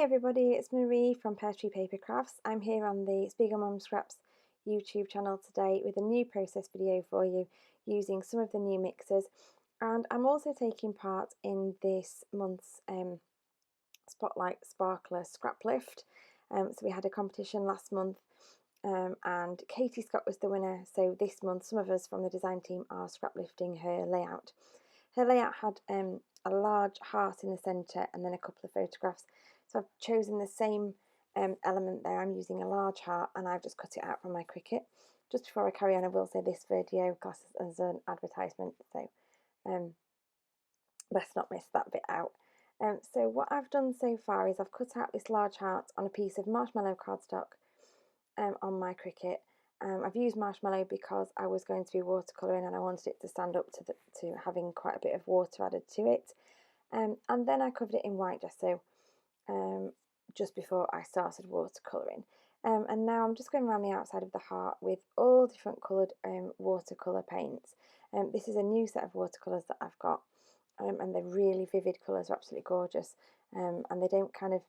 Hi everybody, it's Marie from Pear Tree Paper Crafts. I'm here on the Spiegelmomscraps YouTube channel today with a new process video for you using some of the new mixers, and I'm also taking part in this month's Spotlight Sparkler Scrap Lift. So we had a competition last month and Katie Scott was the winner, so this month some of us from the design team are scrap lifting her layout. Her layout had a large heart in the centre and then a couple of photographs. So I've chosen the same element there. I'm using a large heart and I've just cut it out from my Cricut. Just before I carry on, I will say this video classes as an advertisement, so best not miss that bit out. So what I've done so far is I've cut out this large heart on a piece of marshmallow cardstock on my Cricut. I've used marshmallow because I was going to be watercolouring and I wanted it to stand up to having quite a bit of water added to it. And then I covered it in white gesso just before I started watercolouring. And now I'm just going around the outside of the heart with all different coloured watercolour paints. This is a new set of watercolours that I've got, and they're really vivid colours, they're absolutely gorgeous, and they don't kind of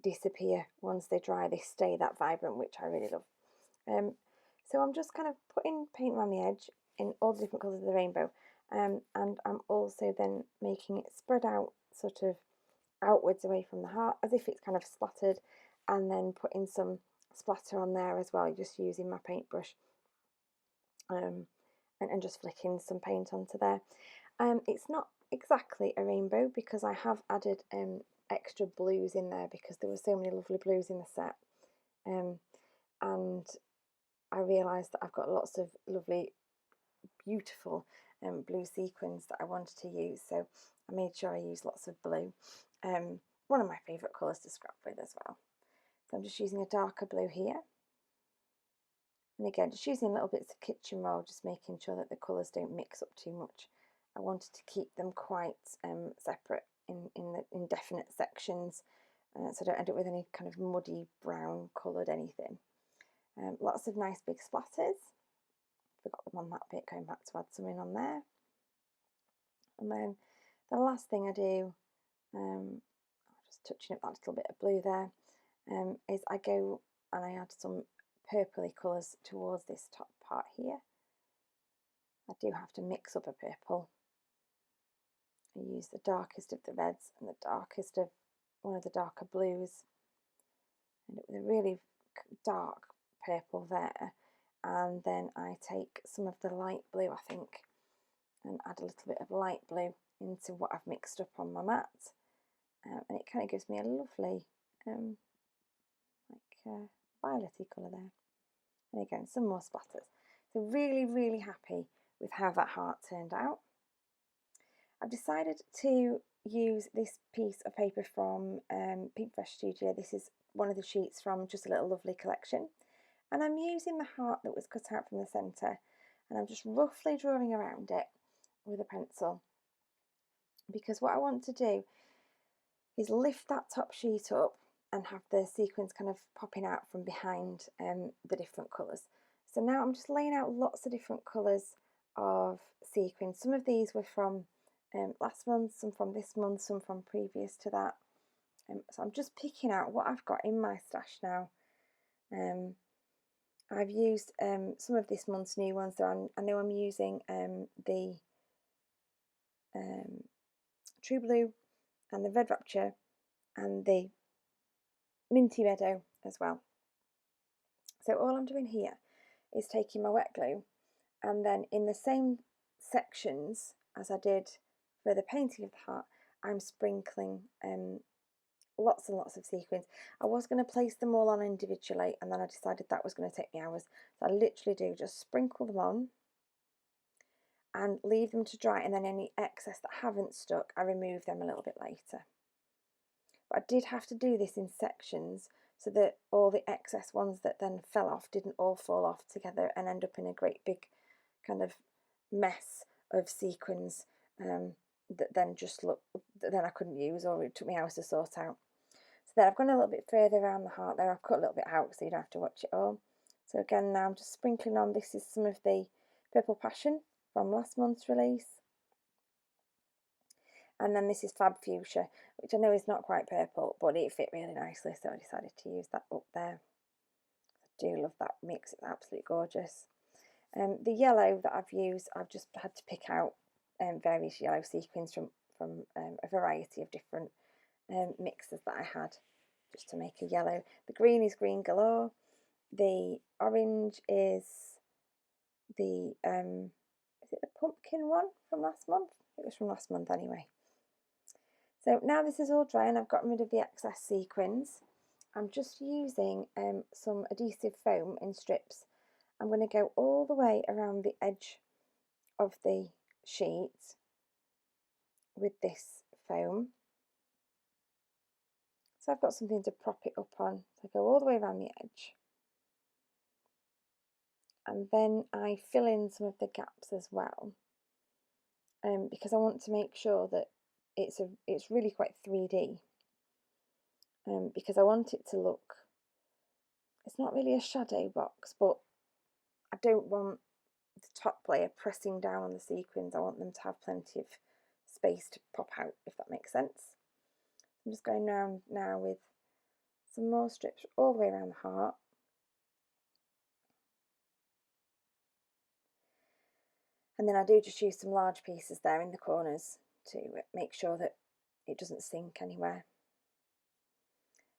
disappear once they dry, they stay that vibrant, which I really love. So I'm just kind of putting paint around the edge in all the different colours of the rainbow, and I'm also then making it spread out sort of outwards away from the heart as if it's kind of splattered, and then putting some splatter on there as well, just using my paintbrush and just flicking some paint onto there. It's not exactly a rainbow because I have added extra blues in there because there were so many lovely blues in the set, and I realised that I've got lots of lovely beautiful blue sequins that I wanted to use, so I made sure I used lots of blue. One of my favourite colours to scrap with as well. So I'm just using a darker blue here, and again just using little bits of kitchen roll, just making sure that the colours don't mix up too much. I wanted to keep them quite separate in definite sections, so I don't end up with any kind of muddy brown coloured anything. Lots of nice big splatters. Forgot them on that bit, going back to add some in on there. And then the last thing I do, just touching up that little bit of blue there, is I go and I add some purpley colours towards this top part here. I do have to mix up a purple. I use the darkest of the reds and the darkest of one of the darker blues, and with a really dark purple there, and then I take some of the light blue, I think, and add a little bit of light blue into what I've mixed up on my mat, and it kind of gives me a lovely violety colour there. And again, some more splatters. So really happy with how that heart turned out. I've decided to use this piece of paper from Pink Fresh Studio. This is one of the sheets from Just a Little Lovely collection, and I'm using the heart that was cut out from the centre, and I'm just roughly drawing around it with a pencil, because what I want to do is lift that top sheet up and have the sequins kind of popping out from behind the different colours. So now I'm just laying out lots of different colours of sequins. Some of these were from last month, some from this month, some from previous to that. So I'm just picking out what I've got in my stash now. I've used some of this month's new ones, so I know I'm using the True Blue and the Red Rapture and the Minty Meadow as well. So all I'm doing here is taking my wet glue, and then in the same sections as I did for the painting of the heart, I'm sprinkling lots and lots of sequins. I was going to place them all on individually, and then I decided that was going to take me hours, so I literally do just sprinkle them on and leave them to dry, and then any excess that haven't stuck, I remove them a little bit later. But I did have to do this in sections so that all the excess ones that then fell off didn't all fall off together and end up in a great big kind of mess of sequins that then I couldn't use, or it took me hours to sort out. So then I've gone a little bit further around the heart there. I've cut a little bit out so you don't have to watch it all. So again, now I'm just sprinkling on. This is some of the Purple Passion from last month's release. And then this is Fab Fuchsia, which I know is not quite purple, but it fit really nicely, so I decided to use that up there. I do love that mix, it's absolutely gorgeous. The yellow that I've used, I've just had to pick out various yellow sequins from a variety of different mixes that I had, just to make a yellow. The green is Green Galore. The orange is the is it the pumpkin one from last month? It was from last month anyway. So now this is all dry and I've gotten rid of the excess sequins. I'm just using some adhesive foam in strips. I'm going to go all the way around the edge of the sheet with this foam. So I've got something to prop it up on. So I go all the way around the edge. And then I fill in some of the gaps as well, because I want to make sure that it's really quite 3D, because I want it to look, it's not really a shadow box, but I don't want the top layer pressing down on the sequins. I want them to have plenty of space to pop out, if that makes sense. I'm just going round now with some more strips all the way around the heart. And then I do just use some large pieces there in the corners to make sure that it doesn't sink anywhere.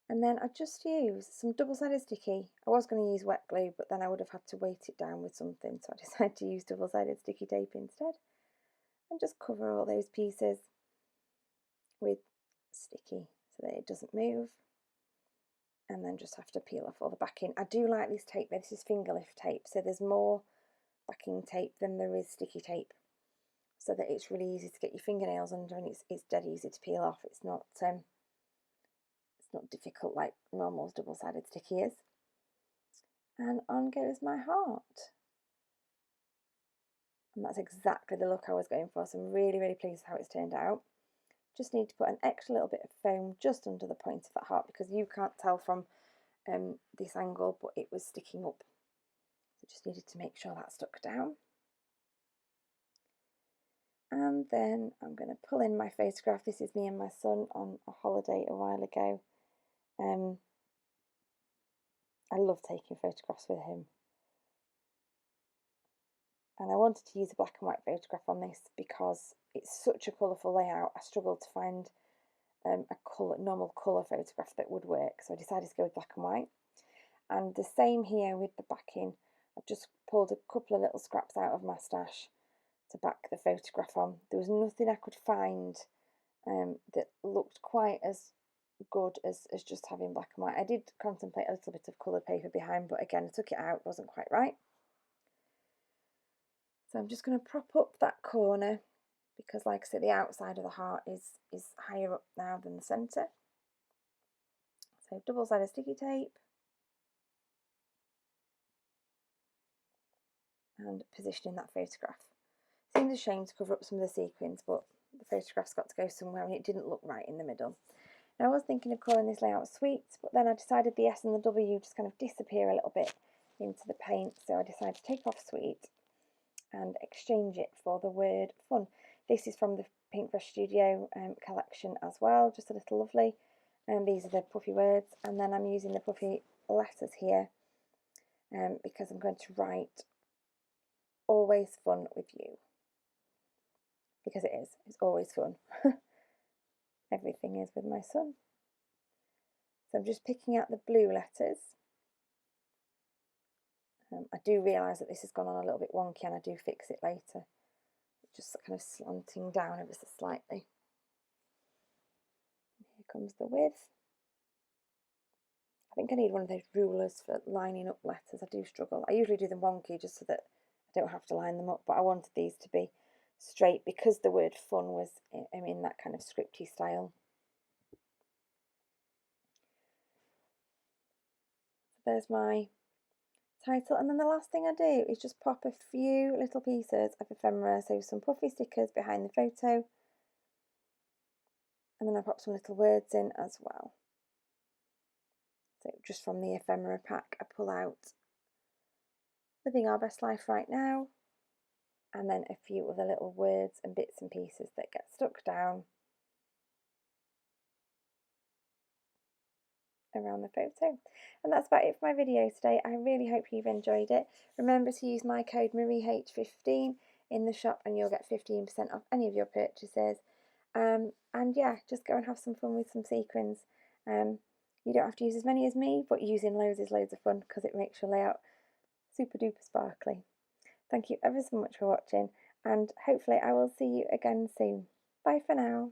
And then I just use some double-sided sticky. I was going to use wet glue, but then I would have had to weight it down with something, so I decided to use double-sided sticky tape instead. And just cover all those pieces with sticky so that it doesn't move. And then just have to peel off all the backing. I do like this tape, this is finger lift tape, so there's more backing tape than there is sticky tape, so that it's really easy to get your fingernails under, and it's dead easy to peel off. It's not difficult like normal double-sided sticky is. And on goes my heart. And that's exactly the look I was going for, so I'm really, really pleased with how it's turned out. Just need to put an extra little bit of foam just under the point of that heart, because you can't tell from this angle, but it was sticking up. So just needed to make sure that stuck down. And then I'm going to pull in my photograph. This is me and my son on a holiday a while ago. I love taking photographs with him. And I wanted to use a black and white photograph on this because it's such a colourful layout. I struggled to find a normal colour photograph that would work, so I decided to go with black and white. And the same here with the backing. I've just pulled a couple of little scraps out of my stash to back the photograph on. There was nothing I could find that looked quite as good as just having black and white. I did contemplate a little bit of coloured paper behind, but again, I took it out, it wasn't quite right. So I'm just going to prop up that corner, because like I said, the outside of the heart is higher up now than the centre. So double-sided sticky tape. And positioning that photograph. Seems a shame to cover up some of the sequins, but the photograph's got to go somewhere and it didn't look right in the middle. Now I was thinking of calling this layout Sweet, but then I decided the S and the W just kind of disappear a little bit into the paint, so I decided to take off Sweet and exchange it for the word Fun. This is from the Paintbrush Studio collection as well, just a little lovely. And these are the puffy words, and then I'm using the puffy letters here because I'm going to write always fun with you, because it's always fun. Everything is with my son. So I'm just picking out the blue letters. I do realise that this has gone on a little bit wonky, and I do fix it later. Just kind of slanting down ever so slightly. Here comes the width. I think I need one of those rulers for lining up letters. I do struggle. I usually do them wonky just so that I don't have to line them up, but I wanted these to be straight because the word fun was in that kind of scripty style. There's my title, and then the last thing I do is just pop a few little pieces of ephemera, so some puffy stickers behind the photo, and then I pop some little words in as well. So just from the ephemera pack I pull out Living Our Best Life Right Now, and then a few other little words and bits and pieces that get stuck down around the photo. And that's about it for my video today. I really hope you've enjoyed it. Remember to use my code MarieH15 in the shop and you'll get 15% off any of your purchases. And yeah, just go and have some fun with some sequins. You don't have to use as many as me, but using loads is loads of fun because it makes your layout super duper sparkly. Thank you ever so much for watching, and hopefully I will see you again soon. Bye for now.